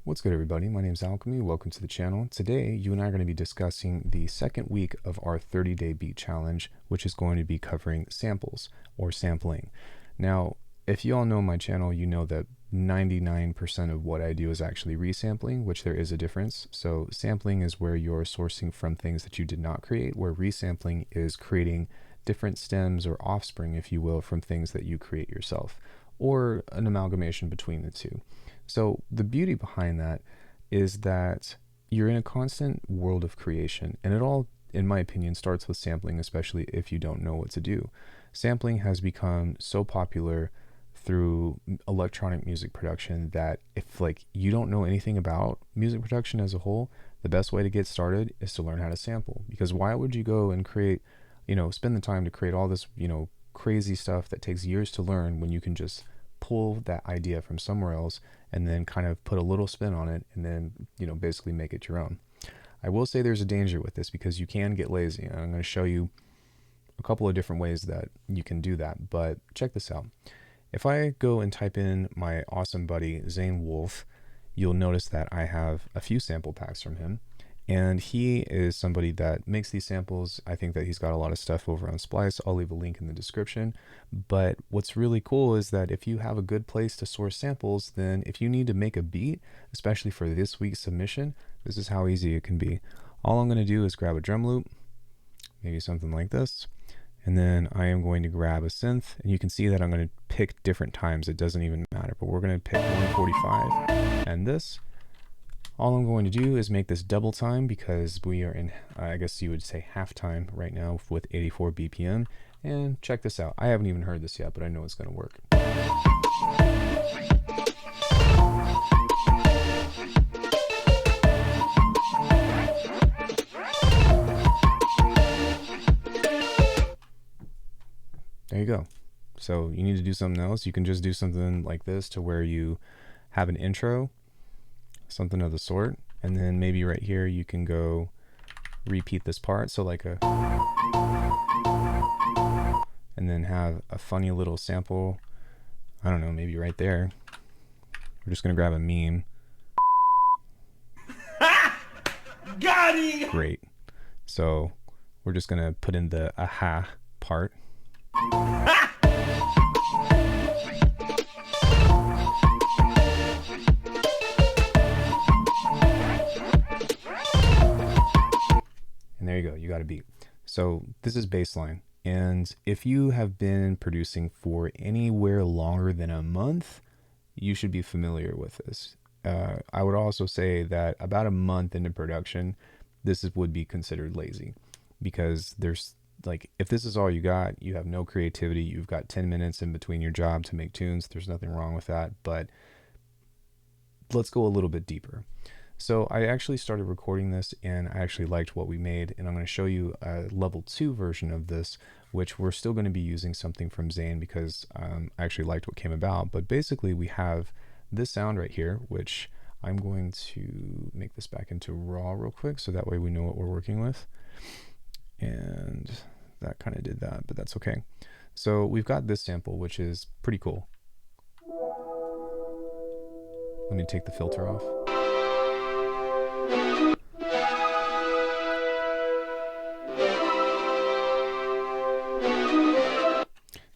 What's good, everybody? My name is Alckemy. Welcome to the channel. Today, you and I are going to be discussing the second week of our 30-day beat challenge, which is going to be covering samples or sampling. Now, if you all know my channel, you know that 99% of what I do is actually resampling, which there is a difference. So sampling is where you're sourcing from things that you did not create, where resampling is creating different stems or offspring, if you will, from things that you create yourself, or an amalgamation between the two. So the beauty behind that is that you're in a constant world of creation, and it all, in my opinion, starts with sampling, especially if you don't know what to do. Sampling has become so popular through electronic music production that if you don't know anything about music production as a whole, the best way to get started is to learn how to sample. Because why would you go and create, spend the time to create all this, crazy stuff that takes years to learn when you can just pull that idea from somewhere else and then kind of put a little spin on it and then, basically make it your own. I will say there's a danger with this because you can get lazy. And I'm going to show you a couple of different ways that you can do that, but check this out. If I go and type in my awesome buddy, Zain, you'll notice that I have a few sample packs from him. And he is somebody that makes these samples. I think that he's got a lot of stuff over on Splice. I'll leave a link in the description. But what's really cool is that if you have a good place to source samples, then if you need to make a beat, especially for this week's submission, this is how easy it can be. All I'm going to do is grab a drum loop, maybe something like this. And then I am going to grab a synth. And you can see that I'm going to pick different times. It doesn't even matter. But we're going to pick 145 and this. All I'm going to do is make this double time because we are in, I guess you would say half time right now with 84 BPM. And check this out. I haven't even heard this yet, but I know it's going to work. There you go. So you need to do something else. You can just do something like this to where you have an intro, something of the sort, and then maybe right here you can go repeat this part, so like a, and then have a funny little sample, I don't know, maybe right there. We're just gonna grab a meme. Got him! Great. So we're just gonna put in the aha part. And there you go, you got a beat. So this is baseline. And if you have been producing for anywhere longer than a month, you should be familiar with this. I would also say that about a month into production, would be considered lazy, because there's if this is all you got, you have no creativity, you've got 10 minutes in between your job to make tunes, there's nothing wrong with that. But let's go a little bit deeper. So I actually started recording this and I actually liked what we made, and I'm going to show you a level 2 version of this, which we're still going to be using something from Zain because I actually liked what came about. But basically we have this sound right here, which I'm going to make this back into raw real quick so that way we know what we're working with. And that kind of did that, but that's okay. So we've got this sample, which is pretty cool. Let me take the filter off.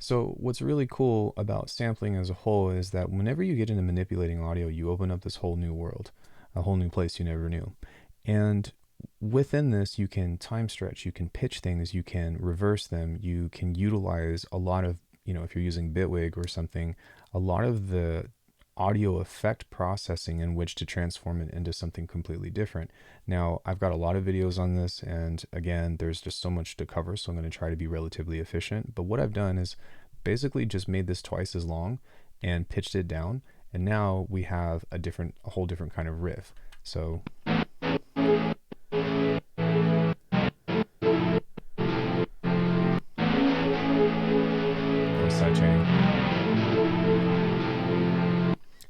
So what's really cool about sampling as a whole is that whenever you get into manipulating audio, you open up this whole new world, a whole new place you never knew. And within this, you can time stretch, you can pitch things, you can reverse them, you can utilize a lot of, if you're using Bitwig or something, a lot of the audio effect processing in which to transform it into something completely different. Now, I've got a lot of videos on this, and again, there's just so much to cover, so I'm going to try to be relatively efficient. But what I've done is basically just made this twice as long and pitched it down, and now we have a whole different kind of riff. So sidechaining.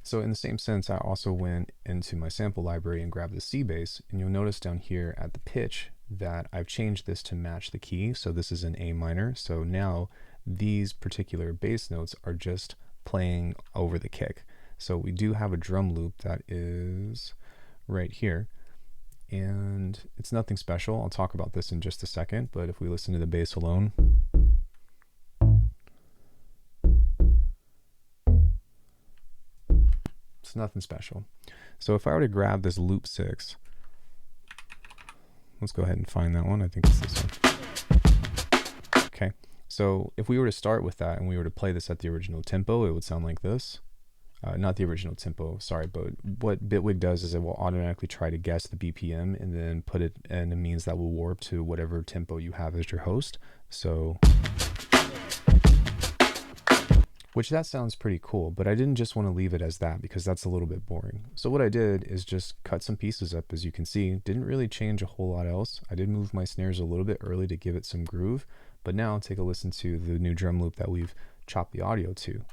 So in the same sense, I also went into my sample library and grabbed the C bass, and you'll notice down here at the pitch that I've changed this to match the key. So this is an A minor. So now these particular bass notes are just playing over the kick. So we do have a drum loop that is right here, and it's nothing special. I'll talk about this in just a second, but if we listen to the bass alone, it's nothing special. So if I were to grab this loop 6, let's go ahead and find that one. I think it's this one. Okay, so if we were to start with that and we were to play this at the original tempo, it would sound like this. Not the original tempo, sorry, but what Bitwig does is it will automatically try to guess the BPM and then put it in a means that will warp to whatever tempo you have as your host. So, which that sounds pretty cool, but I didn't just want to leave it as that because that's a little bit boring. So what I did is just cut some pieces up, as you can see. Didn't really change a whole lot else. I did move my snares a little bit early to give it some groove, but now take a listen to the new drum loop that we've chopped the audio to.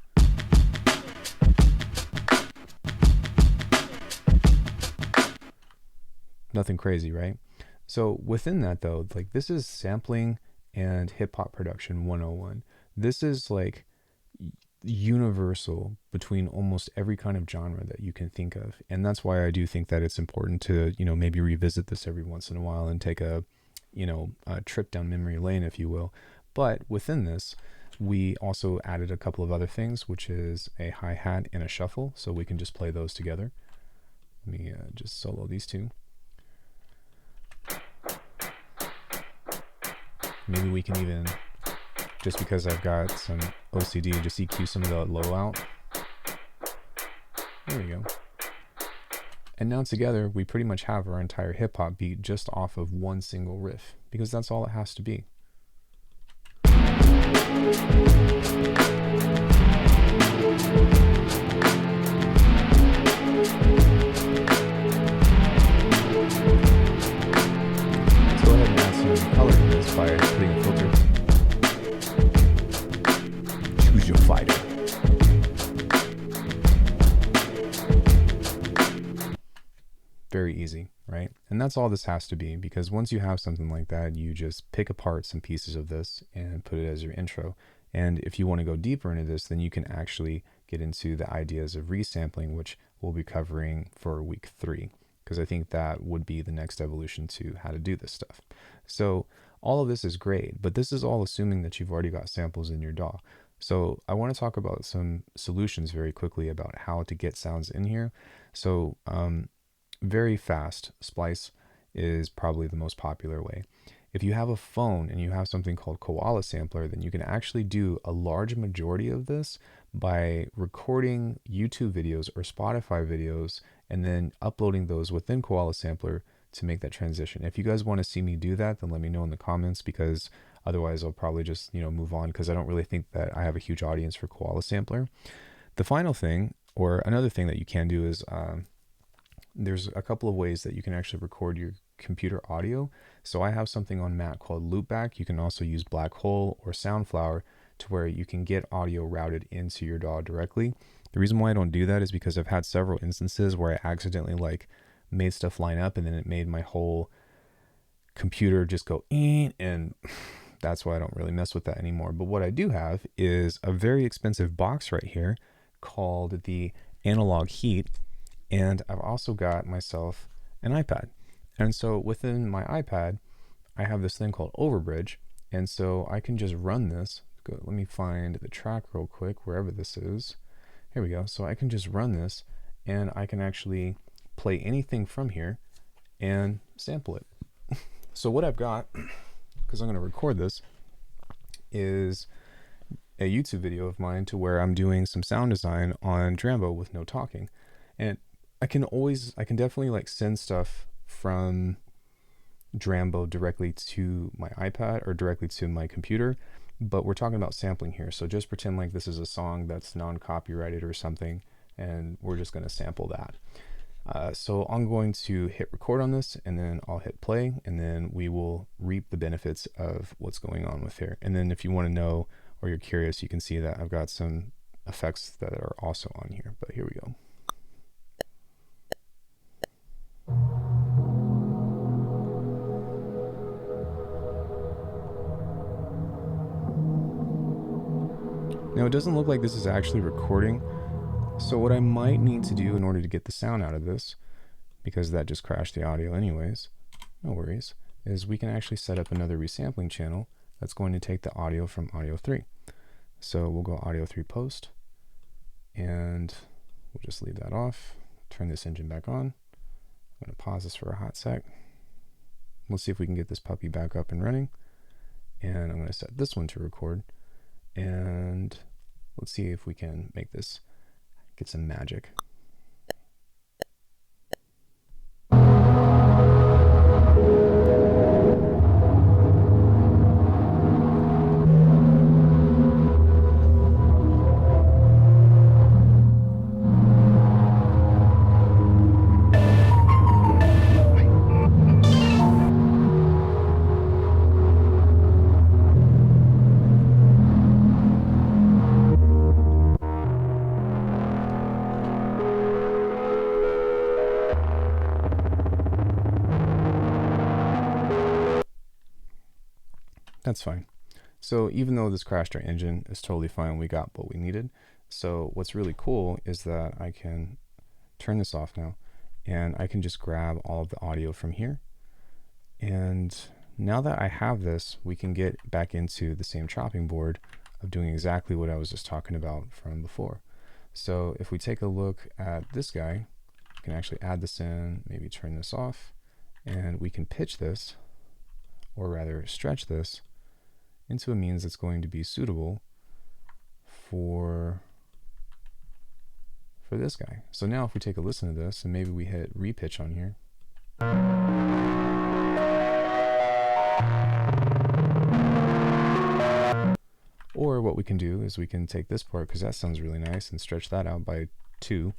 Nothing crazy, right? So within that though, like this is sampling and hip hop production 101. This is like universal between almost every kind of genre that you can think of. And that's why I do think that it's important to, maybe revisit this every once in a while and take a trip down memory lane, if you will. But within this, we also added a couple of other things, which is a hi-hat and a shuffle. So we can just play those together. Let me just solo these two. Maybe we can even, just because I've got some OCD, just EQ some of the low out. There we go. And now together, we pretty much have our entire hip hop beat just off of one single riff, because that's all it has to be. Color to this by putting a filter. Choose your fighter. Very easy, right? And that's all this has to be, because once you have something like that, you just pick apart some pieces of this and put it as your intro. And if you want to go deeper into this, then you can actually get into the ideas of resampling, which we'll be covering for week 3. Because I think that would be the next evolution to how to do this stuff. So all of this is great, but this is all assuming that you've already got samples in your DAW. So I want to talk about some solutions very quickly about how to get sounds in here. So very fast, Splice is probably the most popular way. If you have a phone and you have something called Koala Sampler, then you can actually do a large majority of this by recording YouTube videos or Spotify videos and then uploading those within Koala Sampler to make that transition. If you guys want to see me do that, then let me know in the comments, because otherwise I'll probably just, move on, because I don't really think that I have a huge audience for Koala Sampler. The final thing, or another thing that you can do is there's a couple of ways that you can actually record your computer audio. So I have something on Mac called Loopback. You can also use Black Hole or Soundflower to where you can get audio routed into your DAW directly. The reason why I don't do that is because I've had several instances where I accidentally made stuff line up and then it made my whole computer just go and that's why I don't really mess with that anymore. But what I do have is a very expensive box right here called the Analog Heat, and I've also got myself an iPad. And so within my iPad, I have this thing called Overbridge, and so I can just run this. Let me find the track real quick, wherever this is. Here we go. So I can just run this, and I can actually play anything from here and sample it. So what I've got, because I'm going to record this, is a YouTube video of mine to where I'm doing some sound design on Drambo with no talking. And I can definitely send stuff from Drambo directly to my iPad or directly to my computer, but we're talking about sampling here. So just pretend like this is a song that's non-copyrighted or something, and we're just going to sample that. So I'm going to hit record on this, and then I'll hit play, and then we will reap the benefits of what's going on with here. And then if you want to know or you're curious, you can see that I've got some effects that are also on here, but here we go. Now it doesn't look like this is actually recording, So what I might need to do in order to get the sound out of this, because that just crashed the audio anyways, no worries, is we can actually set up another resampling channel that's going to take the audio from audio 3. So we'll go audio 3 post, and we'll just leave that off, turn this engine back on. I'm going to pause this for a hot sec. We'll see if we can get this puppy back up and running. And I'm going to set this one to record. And let's see if we can make this get some magic. That's fine. So even though this crashed our engine, it's totally fine. We got what we needed. So what's really cool is that I can turn this off now, and I can just grab all of the audio from here. And now that I have this, we can get back into the same chopping board of doing exactly what I was just talking about from before. So if we take a look at this guy, we can actually add this in, maybe turn this off, and we can pitch this, or rather stretch this, into a means that's going to be suitable for this guy. So now if we take a listen to this, and maybe we hit repitch on here, or what we can do is we can take this part, because that sounds really nice, and stretch that out by 2.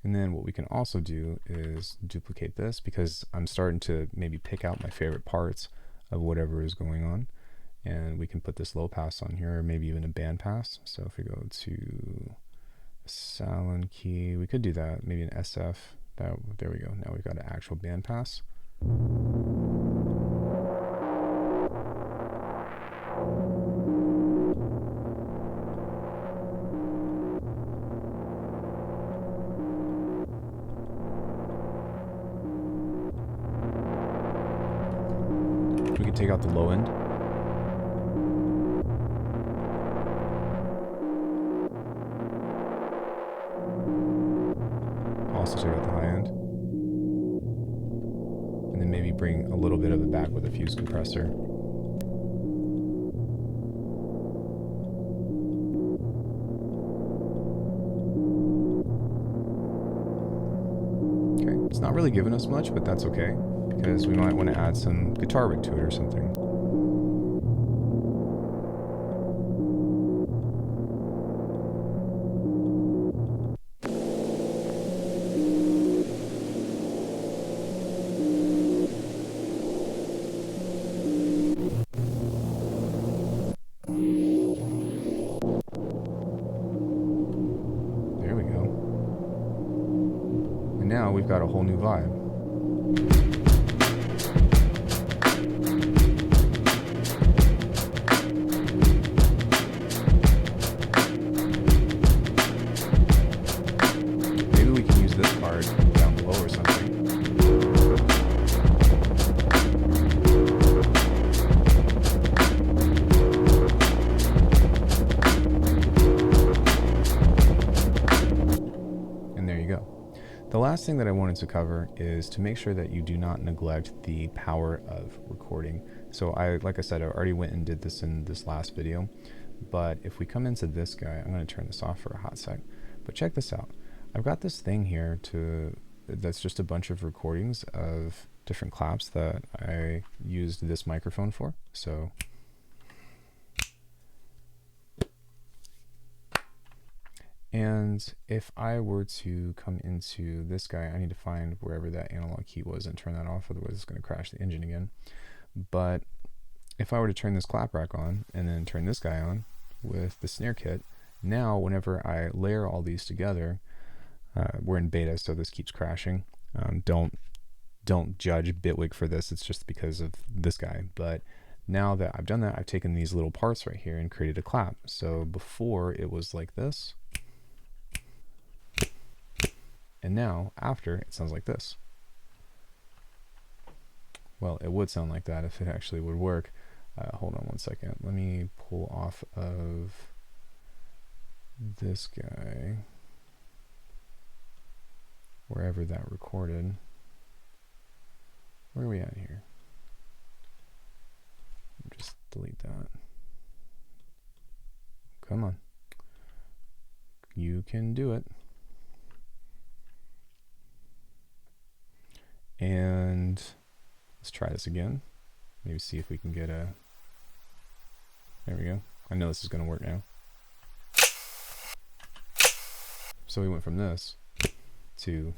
And then what we can also do is duplicate this, because I'm starting to maybe pick out my favorite parts of whatever is going on. And we can put this low pass on here, or maybe even a band pass. So if we go to Salon key, we could do that, maybe an SF. There we go. Now we've got an actual band pass. We can take out the low end. Also take out the high end. And then maybe bring a little bit of it back with a fuse compressor. Okay, it's not really giving us much, but that's okay, because we might want to add some guitar rig to it or something. There we go. And now we've got a whole new vibe. Maybe we can use this part down below or something. And there you go. The last thing that I wanted to cover is to make sure that you do not neglect the power of recording. So like I said, I already went and did this in this last video, but if we come into this guy, I'm going to turn this off for a hot sec, but check this out. I've got this thing here that's just a bunch of recordings of different claps that I used this microphone for. So and if I were to come into this guy, I need to find wherever that analog key was and turn that off, otherwise it's going to crash the engine again. But if I were to turn this clap rack on and then turn this guy on with the snare kit, now whenever I layer all these together, we're in beta, so this keeps crashing. Don't don't judge Bitwig for this. It's just because of this guy. But now that I've done that, I've taken these little parts right here and created a clap. So before it was like this. And now after it sounds like this. Well, it would sound like that if it actually would work. Hold on one second. Let me pull off of this guy, wherever that recorded. Where are we at here? Just delete that. Come on. You can do it. And let's try this again. Maybe see if we can get a... There we go. I know this is going to work now. So we went from this to...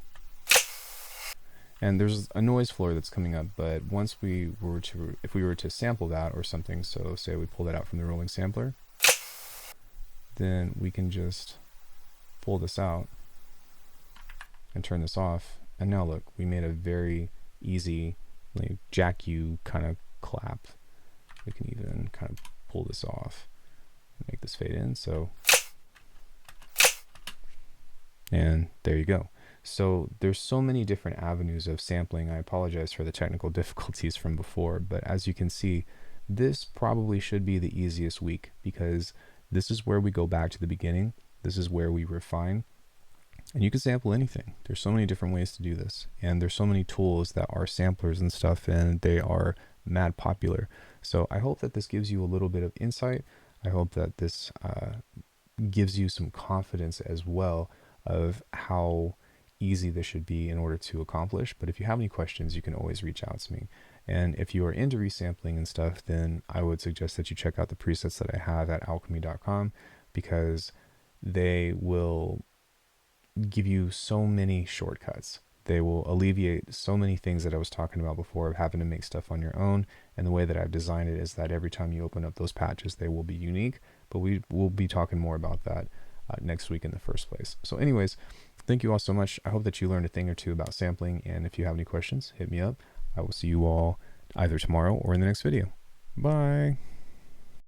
And there's a noise floor that's coming up, but once we were to... If we were to sample that or something, so say we pull that out from the rolling sampler, then we can just pull this out and turn this off. And now look, we made a very easy like jack you kind of clap. We can even kind of pull this off and make this fade in. So, and there you go. So there's so many different avenues of sampling. I apologize for the technical difficulties from before, but as you can see, this probably should be the easiest week because this is where we go back to the beginning. This is where we refine. And you can sample anything. There's so many different ways to do this. And there's so many tools that are samplers and stuff, and they are mad popular. So I hope that this gives you a little bit of insight. I hope that this gives you some confidence as well of how easy this should be in order to accomplish. But if you have any questions, you can always reach out to me. And if you are into resampling and stuff, then I would suggest that you check out the presets that I have at alchemy.com because they will give you so many shortcuts. They will alleviate so many things that I was talking about before of having to make stuff on your own. And the way that I've designed it is that every time you open up those patches, they will be unique. But we will be talking more about that next week in the first place. So anyways, thank you all so much. I hope that you learned a thing or two about sampling. And if you have any questions, hit me up. I will see you all either tomorrow or in the next video. Bye.